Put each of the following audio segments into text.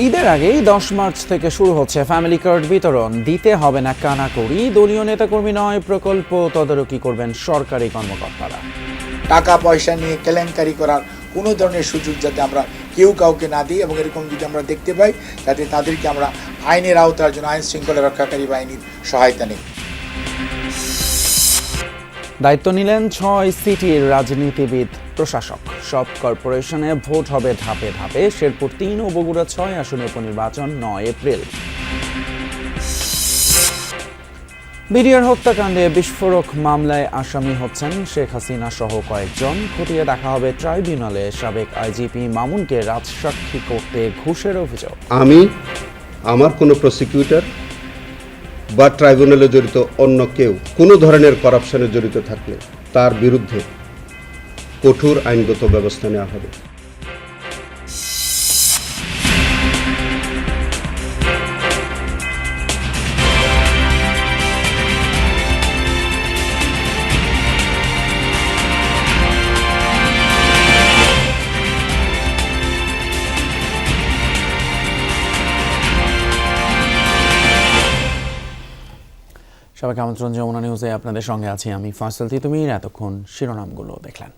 ঈদের আগেই 10 মার্চ থেকে শুরু হচ্ছে ফ্যামিলি কার্ড বিতরণ। দিতে হবে না কানাকড়ি, দলীয় নেতাকর্মী নয়, প্রকল্প তদারকি করবেন সরকারি কর্মকর্তারা। টাকা পয়সা নিয়ে কেলেঙ্কারি করার কোনো ধরনের সুযোগ যাতে আমরা কেউ কাউকে না দিই, এবং এরকম যদি আমরা দেখতে পাই যাতে তাদেরকে আমরা আইনের আওতার জন্য আইন শৃঙ্খলা রক্ষাকারী বাহিনীর সহায়তা নিই। দায়িত্ব নিলেন 6 সিটির রাজনীতিবিদ প্রশাসক। সব কর্পোরেশনে ভোট হবে ধাপে ধাপে। শেরপুর 3 ও বগুড়া 6 আসনে উপনির্বাচন 9 এপ্রিল। বিডিআর হত্যাকাণ্ডে বিস্ফোরক মামলায় আসামি হচ্ছেন শেখ হাসিনা সহ কয়েকজন। খতিয়ে দেখা হবে ট্রাইব্যুনালে সাবেক আইজিপি মামুনকে রাজসাক্ষী করতে ঘুষের অভিযোগ। আমি আমার কোনো প্রসিকিউটর বা ট্রাইব্যুনালে জড়িত অন্য কেউ কোনো ধরনের করাপশনে জড়িত থাকলে তার বিরুদ্ধে কঠোর আইনগত ব্যবস্থা নেওয়া হবে। সবাইকে আমন্ত্রণ। যমুনা নিউজে আপনাদের সঙ্গে আছি আমি ফাসল তিতুমির। এতক্ষণ শিরোনামগুলো দেখলেন।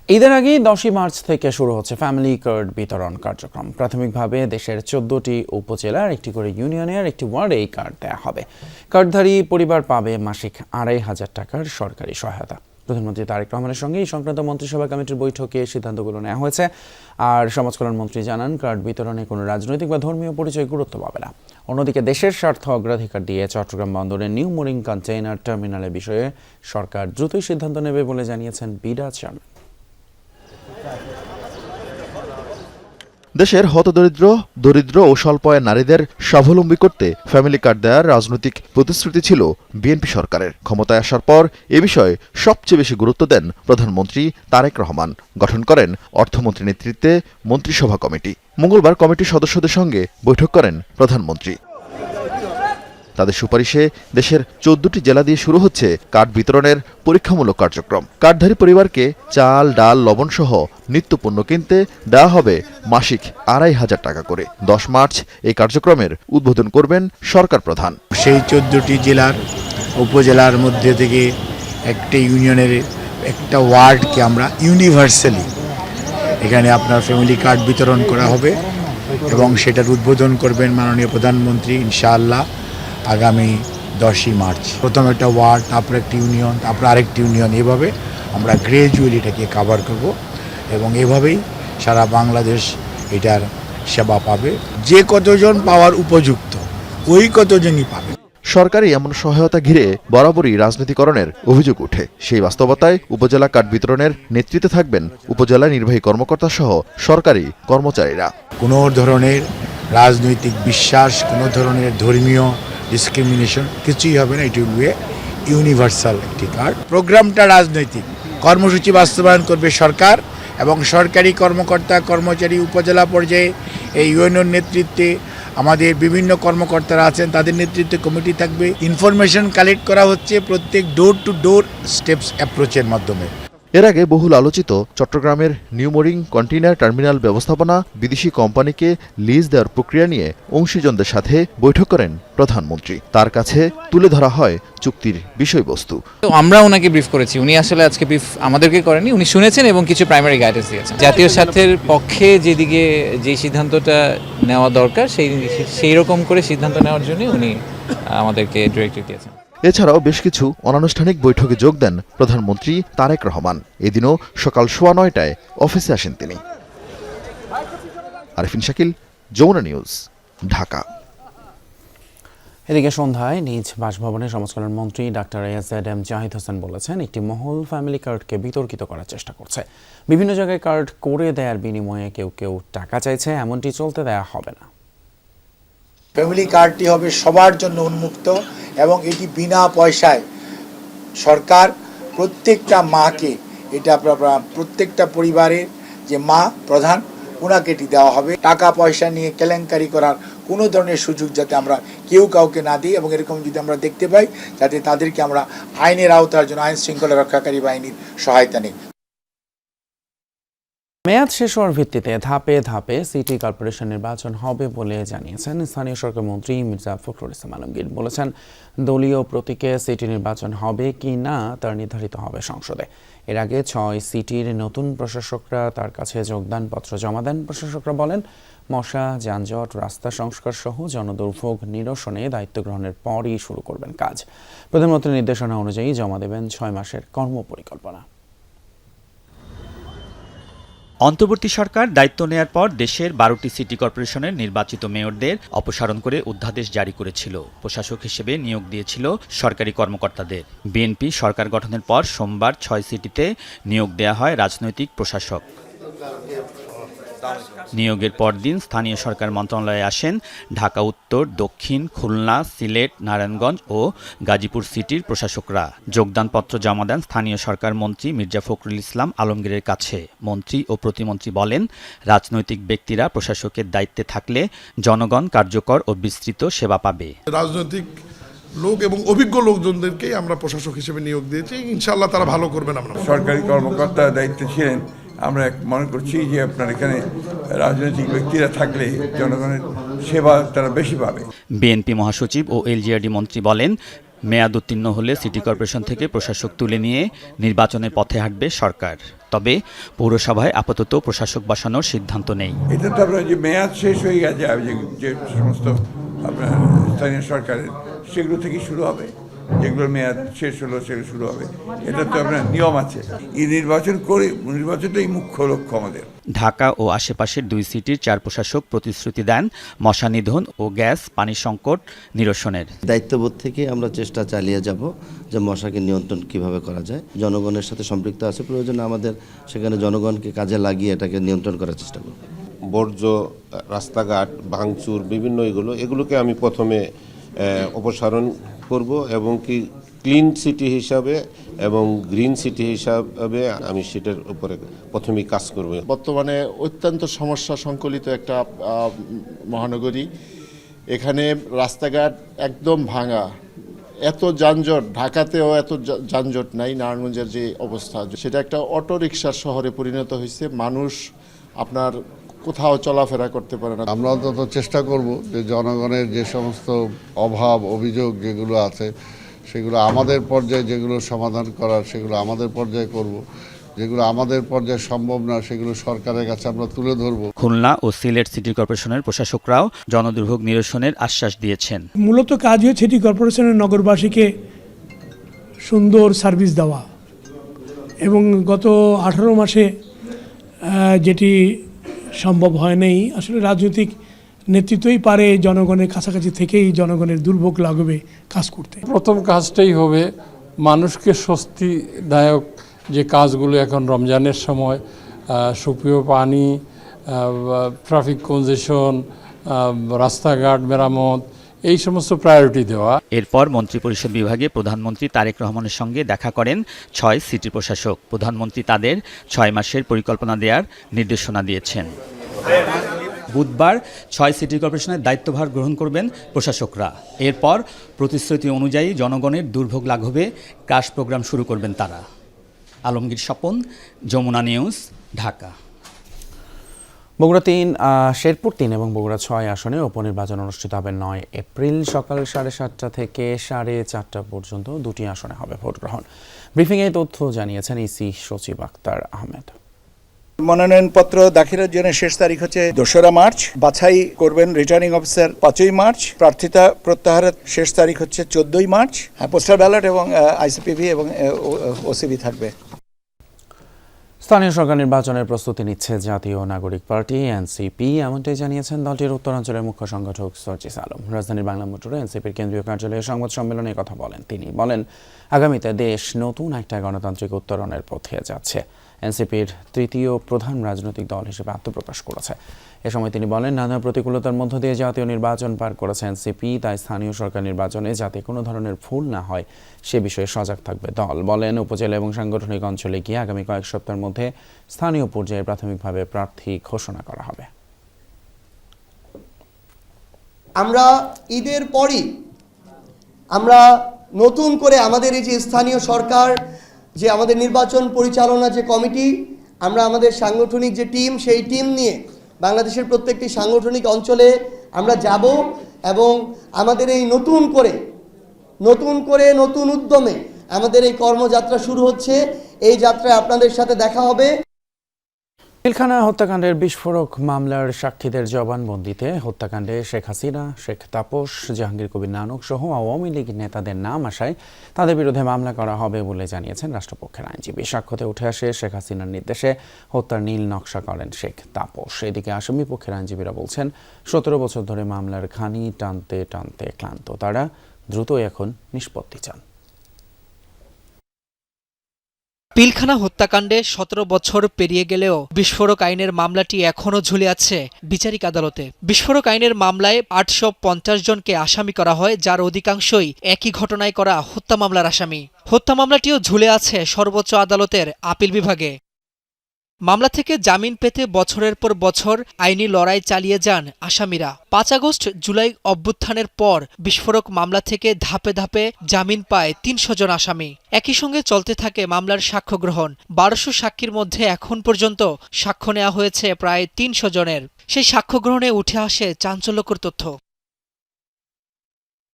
ঈদের আগেই 10 মার্চ থেকে শুরু হচ্ছে ফ্যামিলি কার্ড বিতরণ কার্যক্রম। প্রাথমিকভাবে দেশের 14টি উপজেলার একটি করে ইউনিয়নের একটি ওয়ার্ডে এই কার্ড দেওয়া হবে। কার্ডধারী পরিবার পাবে মাসিক 2,500 টাকার সরকারি সহায়তা। প্রধানমন্ত্রী তারেক রহমানের সঙ্গে এই সংক্রান্ত মন্ত্রিসভা কমিটির বৈঠকে সিদ্ধান্তগুলো নেওয়া হয়েছে। আর সমাজ কল্যাণ মন্ত্রী জানান, কার্ড বিতরণে কোনো রাজনৈতিক বা ধর্মীয় পরিচয় গুরুত্ব পাবে না। অন্যদিকে দেশের স্বার্থ অগ্রাধিকার দিয়ে চট্টগ্রাম বন্দরের নিউ মোরিং কন্টেইনার টার্মিনালের বিষয়ে সরকার দ্রুতই সিদ্ধান্ত নেবে বলে জানিয়েছেন বিডা চেয়ারম্যান। দেশের হতদরিদ্র, দরিদ্র ও স্বল্প আয়ের নারীদের স্বাবলম্বী করতে ফ্যামিলি কার্ড দেওয়ার রাজনৈতিক প্রতিশ্রুতি ছিল বিএনপি সরকারের। ক্ষমতায় আসার পর এ বিষয়ে সবচেয়ে বেশি গুরুত্ব দেন প্রধানমন্ত্রী তারেক রহমান। গঠন করেন অর্থমন্ত্রী নেতৃত্বে মন্ত্রিসভা কমিটি। মঙ্গলবার কমিটির সদস্যদের সঙ্গে বৈঠক করেন প্রধানমন্ত্রী। তাদের সুপারিশে দেশের 14টি জেলা দিয়ে শুরু হচ্ছে কার্ড বিতরণের পরীক্ষামূলক কার্যক্রম। কার্ডধারী পরিবারকে চাল, ডাল, লবণ সহ নিত্যপণ্য কিনতে দেওয়া হবে মাসিক 2,500 টাকা করে। 10 মার্চ এই কার্যক্রমের উদ্বোধন করবেন সরকার প্রধান। সেই 14টি জেলার উপজেলার মধ্যে থেকে একটা ইউনিয়নের একটা ওয়ার্ডকে আমরা ইউনিভার্সালি এখানে আপনার ফ্যামিলি কার্ড বিতরণ করা হবে, এবং সেটার উদ্বোধন করবেন মাননীয় প্রধানমন্ত্রী ইনশাআল্লাহ আগামী 10 মার্চ। প্রথম একটা ওয়ার্ড, তারপর একটি ইউনিয়ন, তারপর আরেকটি ইউনিয়ন, এভাবে আমরা গ্রাজুয়ালি এটাকে কাভার করব, এবং এভাবেই সারা বাংলাদেশ এটার সেবা পাবে। যে কতজন পাওয়ার উপযুক্ত ওই কতজনই পাবে। সরকারি এমন সহায়তা ঘিরে বরাবরই রাজনীতিকরণের অভিযোগ ওঠে। সেই বাস্তবতায় উপজেলা কার্ড বিতরণের নেতৃত্বে থাকবেন উপজেলা নির্বাহী কর্মকর্তা সহ সরকারি কর্মচারীরা। কোনো ধরনের রাজনৈতিক বিশ্বাস, কোনো ধরনের ধর্মীয় ডিসক্রিমিনেশন কিছুই হবে না। এটি হবে ইউনিভার্সাল একটি কার্ড। প্রোগ্রামটা রাজনৈতিক, কর্মসূচি বাস্তবায়ন করবে সরকার, এবং সরকারি কর্মকর্তা কর্মচারী উপজেলা পর্যায়ে এই ইউনিয়ন নেতৃত্বে আমাদের বিভিন্ন কর্মকর্তারা আছেন, তাদের নেতৃত্বে কমিটি থাকবে। ইনফরমেশন কালেক্ট করা হচ্ছে প্রত্যেক ডোর টু ডোর স্টেপস অ্যাপ্রোচের মাধ্যমে। এর আগে বহুল আলোচিত চট্টগ্রামের নিউ মোরিং কন্টেইনার টার্মিনাল ব্যবস্থাপনা বিদেশি কোম্পানিকে লিজ দেওয়ার প্রক্রিয়া নিয়ে অংশীজনদের সাথে বৈঠক করেন প্রধানমন্ত্রী। তার কাছে তুলে ধরা হয় চুক্তির বিষয়বস্তু। আমরা ওনাকে ব্রিফ করেছি, উনি আসলে আজকে ব্রিফ আমাদেরকে করেনি, উনি শুনেছেন এবং কিছু প্রাইমারি গাইডেন্স দিয়েছেন। জাতীয় স্বার্থের পক্ষে যেদিকে যে সিদ্ধান্তটা নেওয়া দরকার সেই রকম করে সিদ্ধান্ত নেওয়ার জন্য উনি আমাদেরকে ডিরেক্টিভ দিয়েছেন। এছাড়াও বেশ কিছু অনানুষ্ঠানিক বৈঠকে যোগ দেন প্রধানমন্ত্রী তারেক রহমান। এদিনও সকাল 9:15টায় অফিসে আসেন তিনি। আরিফিন শাকিল, যমুনা নিউজ, ঢাকা। এদিকে সন্ধ্যায় নিজ বাসভবনে সমাজ কল্যাণ মন্ত্রী ডাক্তার এম জাহিদ হোসেন বলেছেন, একটি মহল ফ্যামিলি কার্ডকে বিতর্কিত করার চেষ্টা করছে। বিভিন্ন জায়গায় কার্ড করে দেওয়ার বিনিময়ে কেউ কেউ টাকা চাইছে, এমনটি চলতে দেওয়া হবে না। ফ্যামিলি কার্ডটি হবে সবার জন্য উন্মুক্ত, এবং এটি বিনা পয়সায় সরকার প্রত্যেকটা মাকে, এটা প্রত্যেকটা পরিবারের যে মা প্রধান ওনাকে এটি দেওয়া হবে। টাকা পয়সা নিয়ে কেলেঙ্কারি করার কোনো ধরনের সুযোগ যাতে আমরা কেউ কাউকে না দিই, এবং এরকম যদি আমরা দেখতে পাই যাতে তাদেরকে আমরা আইনের আওতার জন্য আইন শৃঙ্খলা রক্ষাকারী বাহিনীর সহায়তা নিই। মেয়াদ শেষ হওয়ার ভিত্তিতে ধাপে ধাপে সিটি কর্পোরেশন নির্বাচন হবে বলে জানিয়েছেন স্থানীয় সরকার মন্ত্রী মির্জা ফখরুল ইসলাম আলমগীর। বলেছেন, দলীয় প্রতীকে সিটি নির্বাচন হবে কি না তা নির্ধারিত হবে সংসদে। এর আগে 6 সিটির নতুন প্রশাসকরা তার কাছে যোগদানপত্র জমা দেন। প্রশাসকরা বলেন, মশা, যানজট, রাস্তা সংস্কার সহ জনদুর্ভোগ নিরসনে দায়িত্ব গ্রহণের পরই শুরু করবেন কাজ। প্রধানমন্ত্রীর নির্দেশনা অনুযায়ী জমা দেবেন 6 মাসের কর্মপরিকল্পনা। অন্তর্বর্তী সরকার দায়িত্ব নেয়ার পর দেশের 12টি সিটি কর্পোরেশনের নির্বাচিত মেয়রদের অপসারণ করে অধ্যাদেশ জারি করেছিল। প্রশাসক হিসেবে নিয়োগ দিয়েছিল সরকারি কর্মকর্তাদের। বিএনপি সরকার গঠনের পর সোমবার 6 সিটিতে নিয়োগ দেয়া হয় রাজনৈতিক প্রশাসক। নিয়োগের পরদিন স্থানীয় সরকার মন্ত্রণালয়ে আসেন ঢাকা উত্তর, দক্ষিণ, খুলনা, সিলেট, নারায়ণগঞ্জ ও গাজীপুর সিটির প্রশাসকরা। যোগদানপত্র জমা দেন স্থানীয় সরকার মন্ত্রী মির্জা ফখরুল ইসলাম আলমগীরের কাছে। মন্ত্রী ও প্রতিমন্ত্রী বলেন, রাজনৈতিক ব্যক্তিরা প্রশাসকের দায়িত্বে থাকলে জনগণ কার্যকর ও বিস্তৃত সেবা পাবে। রাজনৈতিক লোক এবং অভিজ্ঞ লোকজনদেরকেই আমরা প্রশাসক হিসেবে নিয়োগ দিয়েছি। ইনশাআল্লাহ তারা ভালো করবেন। আমরা সরকারি কর্মকর্তার দায়িত্বে ছিলেন। আমরা মনে করছি যে আপনার এখানে রাজনৈতিক ব্যক্তিরা থাকলে জনগণের সেবা তারা বেশি পাবে। বিএনপি মহাসচিব ও এলজিআরডি মন্ত্রী বলেন, মেয়াদ উত্তীর্ণ হলে সিটি কর্পোরেশন থেকে প্রশাসক তুলে নিয়ে নির্বাচনের পথে হাঁটবে সরকার। তবে পৌরসভায় আপাতত প্রশাসক বসানোর সিদ্ধান্ত নেই। এটা তো আপনার যে মেয়াদ শেষ হয়ে গেছে, যে সমস্ত আপনার স্থানীয় সরকারের সেগুলো থেকে শুরু হবে। যেগুলোর মেয়াদ শেষ হলো সেগুলো শুরু হবে। এটা তো আপনার নিয়ম আছে। এই নির্বাচনটাই মুখ্য লক্ষ্য আমাদের। ঢাকা ও আশেপাশের 2 সিটির 4 প্রশাসক প্রতিশ্রুতি দেন মশা নিধন ও গ্যাস পানি সংকট নিরসনের। দায়িত্ববোধ থেকে আমরা চেষ্টা চালিয়ে যাব যে মশাকে নিয়ন্ত্রণ কিভাবে করা যায়। জনগণের সাথে সম্পৃক্ত আছে, প্রয়োজনে আমাদের সেখানে জনগণকে কাজে লাগিয়ে এটাকে নিয়ন্ত্রণ করার চেষ্টা করব। বর্জ্য, রাস্তাঘাট ভাঙচুর বিভিন্ন এগুলোকে আমি প্রথমে অপসারণ করব এবং কি ক্লিন সিটি হিসাবে এবং গ্রিন সিটি হিসাবে আমি সেটার উপরে প্রথমেই কাজ করব। বর্তমানে অত্যন্ত সমস্যা সংকলিত একটা মহানগরী। এখানে রাস্তাঘাট একদম ভাঙা, এত যানজট, ঢাকাতেও এত যানজট নাই। নারায়ণগঞ্জের যে অবস্থা, সেটা একটা অটো রিকশার শহরে পরিণত হয়েছে। মানুষ আপনার কোথাও চলাফেরা করতে পারে না। আমরা অন্তত চেষ্টা করব যে জনগণের যে সমস্ত অভাব অভিযোগ যেগুলো আছে সেগুলো আমাদের পর্যায়ে, যেগুলো সমাধান করার সেগুলো আমাদের পর্যায়ে করব। যেগুলো আমাদের পর্যায়ে সম্ভব না সেগুলো সরকারের কাছে আমরা তুলে ধরব। খুলনা ও সিলেট সিটি কর্পোরেশনের প্রশাসকরাও জনদুর্ভোগ নিরসনের আশ্বাস দিয়েছেন। মূলত কাজ হচ্ছে সিটি কর্পোরেশনের নগরবাসীকে সুন্দর সার্ভিস দেওয়া, এবং গত 18 মাসে যেটি সম্ভব হয় নাই, আসলে রাজনৈতিক নেতৃত্বই পারে জনগণের কাছাকাছি থেকেই জনগণের দুর্ভোগ লাঘবে কাজ করতে। প্রথম কাজটাই হবে মানুষকে স্বস্তিদায়ক যে কাজগুলো এখন রমজানের সময়, সুপেয় পানি, ট্রাফিক কনজেশন, রাস্তাঘাট মেরামত, এই সমস্ত প্রায়োরিটি দেওয়া। এরপর মন্ত্রিপরিষদ বিভাগে প্রধানমন্ত্রী তারেক রহমানের সঙ্গে দেখা করেন 6 সিটি প্রশাসক। প্রধানমন্ত্রী তাদের 6 মাসের পরিকল্পনা দেওয়ার নির্দেশনা দিয়েছেন। বুধবার 6 সিটি কর্পোরেশনের দায়িত্বভার গ্রহণ করবেন প্রশাসকরা। এরপর প্রতিশ্রুতি অনুযায়ী জনগণের দুর্ভোগ লাঘবে কাজ প্রোগ্রাম শুরু করবেন তারা। আলমগীর স্বপন, যমুনা নিউজ, ঢাকা। বগুড়া 3, শেরপুর 3 এবং বগুড়া 6 আসনে উপনির্বাচন অনুষ্ঠিত হবে 9 এপ্রিল সকাল 7:30 থেকে 4:30 পর্যন্ত 2টি আসনে হবে ভোট গ্রহণ। ব্রিফিংয়ে তথ্য জানিয়েছেন ইসি সচিব আক্তার আহমেদ। মনোনয়নপত্র দাখিলের জন্য শেষ তারিখ হচ্ছে 2রা মার্চ। বাছাই করবেন রিটার্নিং অফিসার 5ই মার্চ। প্রার্থিতা প্রত্যাহারের শেষ তারিখ হচ্ছে 14ই মার্চ। পোস্টাল ব্যালট এবং আইসিপিভি এবং ওসিবি থাকবে। স্থানীয় সরকার নির্বাচনের প্রস্তুতি নিচ্ছে জাতীয় নাগরিক পার্টি এনসিপি, এমনটাই জানিয়েছেন দলটির উত্তরাঞ্চলের মুখ্য সংগঠক সার্জিস আলম। রাজধানীর বাংলা মোটরে এনসিপির কেন্দ্রীয় কার্যালয়ে সংবাদ সম্মেলনে কথা বলেন তিনি। বলেন, আগামীতে দেশ নতুন একটা গণতান্ত্রিক উত্তরণের পথে যাচ্ছে। এনসিপির 3য় প্রধান রাজনৈতিক দল হিসেবে আত্মপ্রকাশ করেছে। এ সময় তিনি বলেন, নানা প্রতিকূলতার মধ্য দিয়ে জাতীয় নির্বাচন পার করেছে এনসিপি, তাই স্থানীয় সরকার নির্বাচনে যাতে কোনো ধরনের ভুল না হয় সে বিষয়ে সজাগ থাকবে দল। বলেন, উপজেলা এবং সাংগঠনিক অঞ্চলে গিয়ে আগামী কয়েক সপ্তাহের মধ্যে স্থানীয় পর্যায়ে প্রাথমিকভাবে প্রার্থী ঘোষণা করা হবে। আমরা ঈদের পরই আমরা নতুন করে আমাদের এই যে স্থানীয় সরকার, যে আমাদের নির্বাচন পরিচালনা যে কমিটি, আমরা আমাদের সাংগঠনিক যে টিম, সেই টিম নিয়ে বাংলাদেশের প্রত্যেকটি সাংগঠনিক অঞ্চলে আমরা যাব এবং আমাদের এই নতুন করে নতুন উদ্যমে আমাদের এই কর্মযাত্রা শুরু হচ্ছে। এই যাত্রায় আপনাদের সাথে দেখা হবে। পিলখানা হত্যাকাণ্ডের বিস্ফোরক মামলার সাক্ষীদের জবানবন্দিতে হত্যাকাণ্ডে শেখ হাসিনা, শেখ তাপস, জাহাঙ্গীর কবির নানক সহ আওয়ামী লীগ নেতাদের নাম আসায় তাদের বিরুদ্ধে মামলা করা হবে বলে জানিয়েছেন রাষ্ট্রপক্ষের আইনজীবী। সাক্ষ্যতে উঠে আসে শেখ হাসিনার নির্দেশে হত্যার নীল নকশা করেন শেখ তাপস। এদিকে আসামি পক্ষের আইনজীবীরা বলছেন 17 বছর ধরে মামলার খানি টানতে টানতে ক্লান্ত তারা, দ্রুতই এখন নিষ্পত্তি চান। পিলখানা হত্যাকাণ্ডে 17 বছর পেরিয়ে গেলেও বিস্ফোরক আইনের মামলাটি এখনও ঝুলে আছে বিচারিক আদালতে। বিস্ফোরক আইনের মামলায় 850 জনকে আসামি করা হয়, যার অধিকাংশই একই ঘটনায় করা হত্যা মামলার আসামি। হত্যা মামলাটিও ঝুলে আছে সর্বোচ্চ আদালতের আপিল বিভাগে। মামলা থেকে জামিন পেতে বছরের পর বছর আইনি লড়াই চালিয়ে যান আসামিরা। 5 আগস্ট জুলাই অভ্যুত্থানের পর বিস্ফোরক মামলা থেকে ধাপে ধাপে জামিন পায় 300 জন আসামি। একই সঙ্গে চলতে থাকে মামলার সাক্ষ্য গ্রহণ। 1200 সাক্ষীর মধ্যে এখন পর্যন্ত সাক্ষ্য নেওয়া হয়েছে প্রায় 300 জনের। সেই সাক্ষ্য গ্রহণে উঠে আসে চাঞ্চল্যকর তথ্য।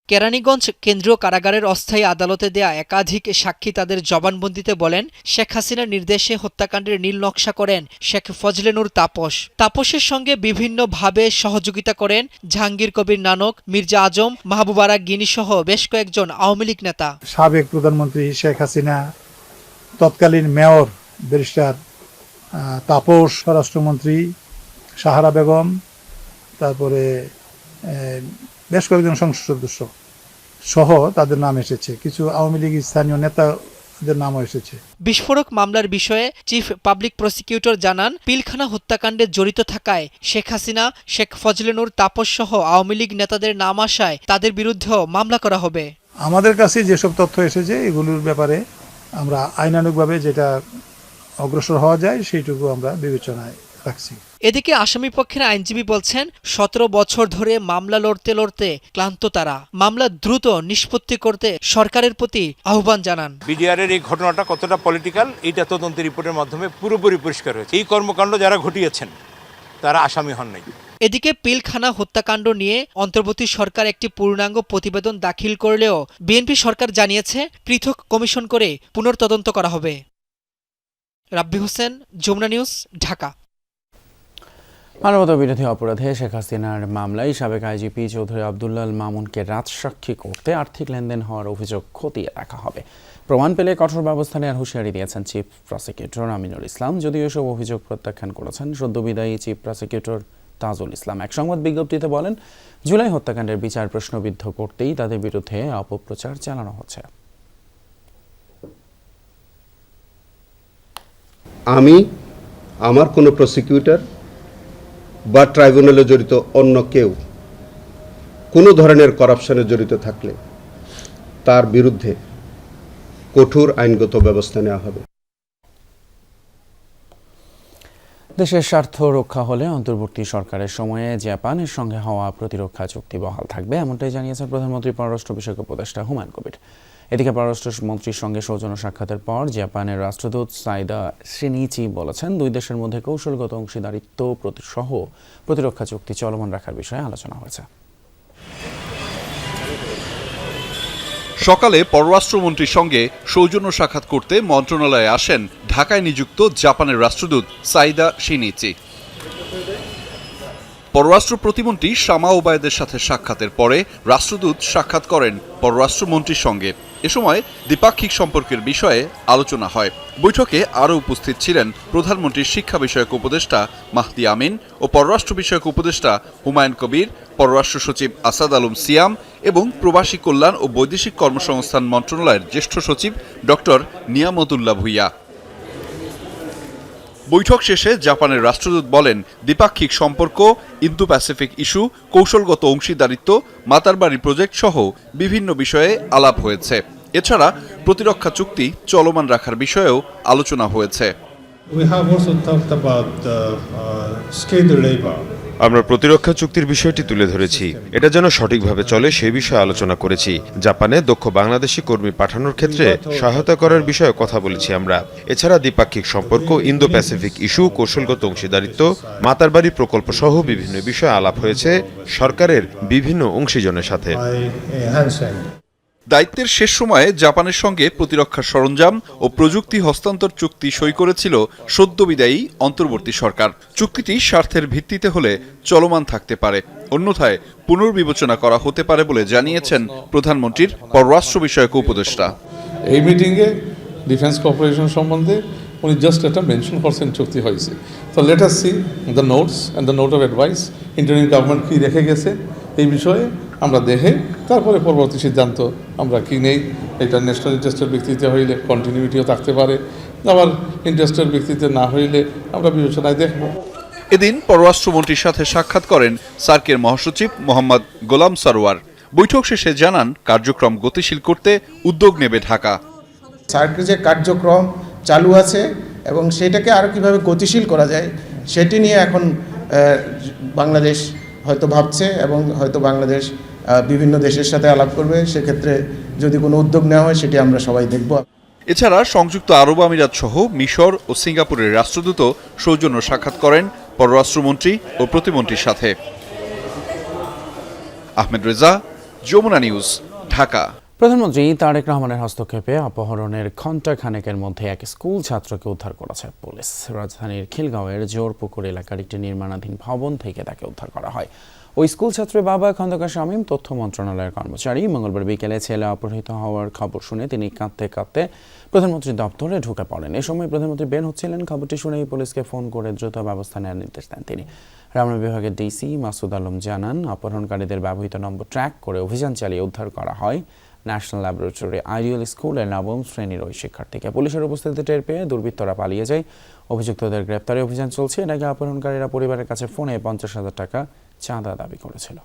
কেরানীগঞ্জ কেন্দ্রীয় কারাগারের অস্থায়ী আদালতে দেয়া একাধিক সাক্ষী তাদের জবানবন্দিতে বলেন, শেখ হাসিনার নির্দেশে হত্যাকাণ্ডের নীল নকশা করেন শেখ ফজলে নূর তাপস। তাপসের সঙ্গে বিভিন্নভাবে সহযোগিতা করেন জাহাঙ্গীর কবির নানক, মির্জা আজম, মাহবুব আরা গিনি সহ বেশ কয়েকজন আওয়ামী লীগ নেতা। সাবেক প্রধানমন্ত্রী শেখ হাসিনা, তৎকালীন মেয়র ব্যারিস্টার তাপস, স্বরাষ্ট্রমন্ত্রী সাহারা বেগম, তারপরে বেশ কয়েকজন সংসদ সদস্য সহ তাদের নাম এসেছে। কিছু আওয়ামী লীগ স্থানীয় নেতাদের নামও এসেছে। বিস্ফোরক মামলার বিষয়ে চিফ পাবলিক প্রসিকিউটর জানান, পিলখানা হত্যাকাণ্ডে জড়িত থাকায় শেখ হাসিনা, শেখ ফজলে নূর তাপস সহ আওয়ামী লীগ নেতাদের নাম আসায় তাদের বিরুদ্ধেও মামলা করা হবে। আমাদের কাছে যেসব তথ্য এসেছে এগুলোর ব্যাপারে আমরা আইনানুগভাবে যেটা অগ্রসর হওয়া যায় সেইটুকু আমরা বিবেচনায় রাখছি। এদিকে আসামি পক্ষের আইনজীবী বলছেন, 17 বছর ধরে মামলা লড়তে লড়তে ক্লান্ত তারা। মামলা দ্রুত নিষ্পত্তি করতে সরকারের প্রতি আহ্বান জানান। বিডিআরের এই ঘটনাটা কতটা পলিটিক্যাল, এইটা তদন্ত রিপোর্টের মাধ্যমে পুরোপুরি পরিষ্কার হয়েছে। এই কর্মকাণ্ড যারা ঘটিয়েছেন তারা আসামি হন নাই। এদিকে পিলখানা হত্যাকাণ্ড নিয়ে অন্তর্বর্তী সরকার একটি পূর্ণাঙ্গ প্রতিবেদন দাখিল করলেও বিএনপি সরকার জানিয়েছে পৃথক কমিশন করে পুনর্তদন্ত করা হবে। রাব্বি হোসেন, যমুনা নিউজ, ঢাকা। মানবতা বিরোধী অপরাধে শেখ হাসিনার মামলায় সাবেক আইজিপি চৌধুরী আবদুল্লাহ আল মামুনকে রাজসাক্ষী করতে আর্থিক লেনদেন হওয়ার অভিযোগ খতিয়ে দেখা হবে। প্রমাণ পেলে কঠোর ব্যবস্থা নেওয়ার হুঁশিয়ারি দিয়েছেন চিফ প্রসিকিউটর আমিনুল ইসলাম। যদিও এসব অভিযোগ প্রত্যাখ্যান করেছেন সদ্যবিদায়ী চিফ প্রসিকিউটর তাজুল ইসলাম। এক সংবাদ বিজ্ঞপ্তিতে বলেন, জুলাই হত্যাকাণ্ডের বিচার প্রশ্নবিদ্ধ করতেই তাদের বিরুদ্ধে অপপ্রচার চালানো হচ্ছে। আমি আমার কোনো প্রসিকিউটর বা ট্রাইব্যুনালে জড়িত অন্য কেউ কোনো ধরনের করাপশনে জড়িত থাকলে তার বিরুদ্ধে কঠোর আইনগত ব্যবস্থা নেওয়া হবে। দেশের স্বার্থ রক্ষা হলে অন্তর্বর্তী সরকারের সময়ে জাপানের সঙ্গে হওয়া প্রতিরক্ষা চুক্তি বহাল থাকবে, এমনটাই জানিয়েছেন প্রধানমন্ত্রী পররাষ্ট্র বিষয়ক উপদেষ্টা হুমায়ুন কবির। এদিকে পররাষ্ট্রমন্ত্রীর সঙ্গে সৌজন্য সাক্ষাতের পর জাপানের রাষ্ট্রদূত সাইদা শিনিচি বলেছেন, দুই দেশের মধ্যে কৌশলগত অংশীদারিত্ব সহ প্রতিরক্ষা চুক্তি চলমান রাখার বিষয়ে আলোচনা হয়েছে। সকালে পররাষ্ট্রমন্ত্রীর সঙ্গে সৌজন্য সাক্ষাৎ করতে মন্ত্রণালয়ে আসেন ঢাকায় নিযুক্ত জাপানের রাষ্ট্রদূত সাইদা শিনিচি। পররাষ্ট্র প্রতিমন্ত্রী শামা ওবায়দের সাথে সাক্ষাতের পরে রাষ্ট্রদূত সাক্ষাৎ করেন পররাষ্ট্রমন্ত্রীর সঙ্গে। এ সময় দ্বিপাক্ষিক সম্পর্কের বিষয়ে আলোচনা হয়। বৈঠকে আরও উপস্থিত ছিলেন প্রধানমন্ত্রীর শিক্ষা বিষয়ক উপদেষ্টা মাহদি আমিন ও পররাষ্ট্র বিষয়ক উপদেষ্টা হুমায়ুন কবির, পররাষ্ট্র সচিব আসাদ আলম সিয়াম এবং প্রবাসী কল্যাণ ও বৈদেশিক কর্মসংস্থান মন্ত্রণালয়ের জ্যেষ্ঠ সচিব ডক্টর নিয়ামতুল্লাহ ভুইয়া। বৈঠক শেষে জাপানের রাষ্ট্রদূত বলেন, দ্বিপাক্ষিক সম্পর্ক, ইন্দো প্যাসিফিক ইস্যু, কৌশলগত অংশীদারিত্ব, মাতারবাড়ি প্রজেক্ট সহ বিভিন্ন বিষয়ে আলাপ হয়েছে। এছাড়া প্রতিরক্ষা চুক্তি চলমান রাখার বিষয়েও আলোচনা হয়েছে। We have also talked about skilled labor আমরা প্রতিরক্ষা চুক্তির বিষয়টি তুলে ধরেছি, এটা যেন সঠিকভাবে চলে সেই বিষয়ে আলোচনা করেছি। জাপানে দক্ষ বাংলাদেশি কর্মী পাঠানোর ক্ষেত্রে সহায়তা করার বিষয়ে কথা বলেছি আমরা। এছাড়া দ্বিপাক্ষিক সম্পর্ক, ইন্দো প্যাসিফিক ইস্যু, কৌশলগত অংশীদারিত্ব, মাতারবাড়ি প্রকল্প সহ বিভিন্ন বিষয়ে আলাপ হয়েছে সরকারের বিভিন্ন অংশীজনের সাথে। দায়িত্বের শেষ সময়ে জাপানের সঙ্গে প্রতিরক্ষা সরঞ্জাম ও প্রযুক্তি হস্তান্তর চুক্তি সই করেছিল সদ্য বিদায়ী অন্তর্বর্তী সরকার। চুক্তিটি স্বার্থের ভিত্তিতে হলে চলমান থাকতে পারে, অন্যথায় পুনর্বিবেচনা করা হতে পারে বলে জানিয়েছেন প্রধানমন্ত্রীর পররাষ্ট্র বিষয়ক উপদেষ্টা। এই মিটিংয়ে ডিফেন্স কর্পোরেশন সম্বন্ধে উনি জাস্ট একটা মেনশন করছেন চুক্তি হয়েছে। তো let us see the notes and the note of advice interim government কী রেখে গেছে এই বিষয়ে আমরা দেখে তারপরে পরবর্তী সিদ্ধান্ত আমরা কি নেই। এটা ন্যাশনাল ইন্টারেস্টের ভিত্তিতে হইলে কন্টিনিউটিও থাকতে পারে, আবার ইন্টারেস্টের ভিত্তিতে না হইলে আমরা বিবেচনায় দেখব। এদিন পররাষ্ট্রমন্ত্রীর সাথে সাক্ষাৎ করেন সার্কের মহাসচিব মোহাম্মদ গোলাম সারোয়ার। বৈঠক শেষে জানান কার্যক্রম গতিশীল করতে উদ্যোগ নেবে ঢাকা। সার্কের যে কার্যক্রম চালু আছে এবং সেটাকে আরও কীভাবে গতিশীল করা যায় সেটি নিয়ে এখন বাংলাদেশ হয়তো ভাবছে এবং হয়তো বাংলাদেশ বিভিন্ন দেশের সাথে আলাপ করবে। সেক্ষেত্রে যদি কোনো উদ্যোগ নেওয়া হয় সেটি আমরা সবাই দেখব। এছাড়া সংযুক্ত আরব আমিরাত সহ মিশর ও সিঙ্গাপুরের রাষ্ট্রদূত সৌজন্য সাক্ষাৎ করেন পররাষ্ট্রমন্ত্রী ও প্রতিমন্ত্রীর সাথে। আহমেদ রেজা, যমুনা নিউজ, ঢাকা। প্রধানমন্ত্রী তারেক রহমানের হস্তক্ষেপে অপহরণের ঘণ্টা খানেকের মধ্যে এক স্কুল ছাত্রকে উদ্ধার করেছে পুলিশ। রাজধানীর খিলগাঁওয়ের জোরপুকুর এলাকার একটি নির্মাণাধীন ভবন থেকে তাকে উদ্ধার করা হয়। ওই স্কুল ছাত্রের বাবা খন্দকার শামীম তথ্য মন্ত্রণালয়ের কর্মচারী। মঙ্গলবার বিকেলে ছেলে অপহৃত হওয়ার খবর শুনে তিনি কাঁদতে কাঁদতে প্রধানমন্ত্রীর দপ্তরে ঢুকে পড়েন। এ সময় প্রধানমন্ত্রী বের হচ্ছিলেন। খবরটি শুনেই পুলিশকে ফোন করে দ্রুত ব্যবস্থা নেওয়ার নির্দেশ দেন তিনি। রমনা বিভাগের ডিসি মাসুদ আলম জানান, অপহরণকারীদের ব্যবহৃত নম্বর ট্র্যাক করে অভিযান চালিয়ে উদ্ধার করা হয় ন্যাশনাল ল্যাবরেটরি আইডিয়াল স্কুলের নবম শ্রেণীর ওই শিক্ষার্থীকে। পুলিশের উপস্থিতি টের পেয়ে দুর্বৃত্তরা পালিয়ে যায়। অভিযুক্তদের গ্রেপ্তারে অভিযান চলছে। এর আগে অপহরণকারীরা পরিবারের কাছে ফোনে 50,000 টাকা চাঁদা দাবি করেছিল।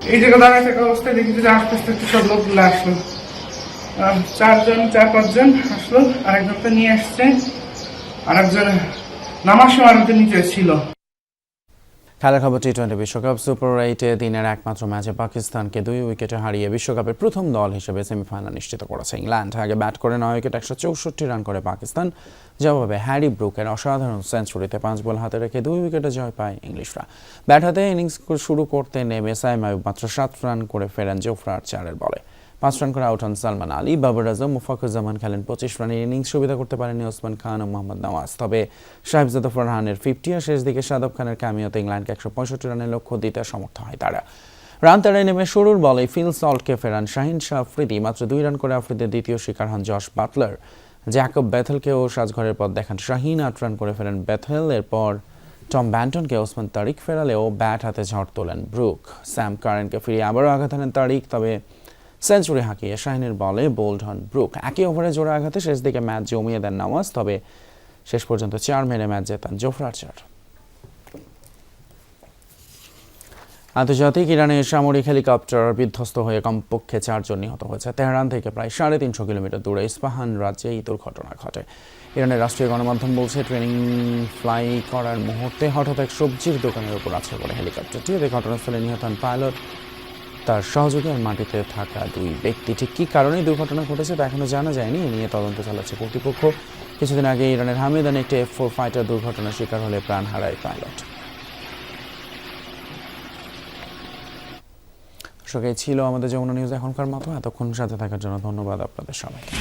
এই জায়গা দাঁড়ায় থাকা অবস্থায় দেখি যে আস্তে আস্তে সব লোকগুলো আসলো, 4-5 জন আসলো। আরেকজনকে নিয়ে আসছে, আরেকজন নামার সময় আরেকজন নিচে ছিল। খেলার খবর টি-20 বিশ্বকাপ সুপার 8-এ দিনের একমাত্র ম্যাচে পাকিস্তানকে 2 উইকেটে হারিয়ে বিশ্বকাপের প্রথম দল হিসেবে সেমিফাইনাল নিশ্চিত করেছে ইংল্যান্ড। আগে ব্যাট করে 9 উইকেট 164 রান করে পাকিস্তান। জবাবে হ্যারি ব্রুকের অসাধারণ সেঞ্চুরিতে 5 বল হাতে রেখে 2 উইকেটে জয় পায় ইংলিশরা। ব্যাট হাতে ইনিংস শুরু করতে নেমে সাইম আইয়ুব মাত্র 7 রান করে ফেরেন জোফরা আর্চারের বলে। 5 রান করে আউট হন সালমান আলী। বাবর আজম, মুফাকুজ্জামান খেলেন 25 রানের ইনিংস। সুবিধা করতে পারেননি ওসমান খান ও মোহাম্মদ নওয়াজ। তবে সাহেবজাদা ফারহানের 50 আর শেষ দিকে সাদব খানের ক্যামিওতে ইংল্যান্ডকে 165 রানের লক্ষ্য দিতে সমর্থ হয় তারা। রান তাড়ায় নেমে শুরুর বলে ফিল সল্টকে ফেরান শাহিন শাহ আফ্রিদি। মাত্র 2 রান করে আফ্রিদির দ্বিতীয় শিকার হন জশ বাটলার। জ্যাকব বেথেলকেও সাজঘরের পথ দেখান শাহিন। 8 রান করে ফেরেন বেথেল। এরপর টম ব্যান্টনকে ওসমান তারিক ফেরালেও ব্যাট হাতে ঝড় তোলেন ব্রুক। স্যাম কারেনকে ফিরিয়ে আবারও আঘাত হানেন তারিক। তবে সেঞ্চুরি হাঁকিয়ে শাহিনের বলে বোল্ড হন ব্রুক। একই ওভারে জোড়া আঘাতে শেষ দিকে ম্যাচ জমিয়ে দেন নওয়াজ। তবে শেষ পর্যন্ত 4 মেরে ম্যাচ জেতান জোফরা আর্চার। আন্তর্জাতিক ইরানের সামরিক হেলিকপ্টার বিধ্বস্ত হয়ে কমপক্ষে 4 জন নিহত হয়েছে। তেহরান থেকে প্রায় 350 কিলোমিটার দূরে ইস্পাহান রাজ্যে এই দুর্ঘটনা ঘটে। ইরানের রাষ্ট্রীয় গণমাধ্যম বলছে, ট্রেনিং ফ্লাই করার মুহূর্তে হঠাৎ এক সবজির দোকানের উপর আছড়ে পড়ে হেলিকপ্টারটি। এতে ঘটনাস্থলে নিহত হন পাইলট, তার সহযোগী আর মাটিতে থাকা 2 ব্যক্তি। ঠিক কী কারণে দুর্ঘটনা ঘটেছে তা এখনও জানা যায়নি। এ নিয়ে তদন্ত চালাচ্ছে কর্তৃপক্ষ। কিছুদিন আগে ইরানের হামেদানে একটি F4 ফাইটার দুর্ঘটনার শিকার হলে প্রাণ হারায় পাইলট। দর্শক, এই ছিল আমাদের যমুনা নিউজ এখনকার মতো। এতক্ষণ সাথে থাকার জন্য ধন্যবাদ আপনাদের সবাইকে।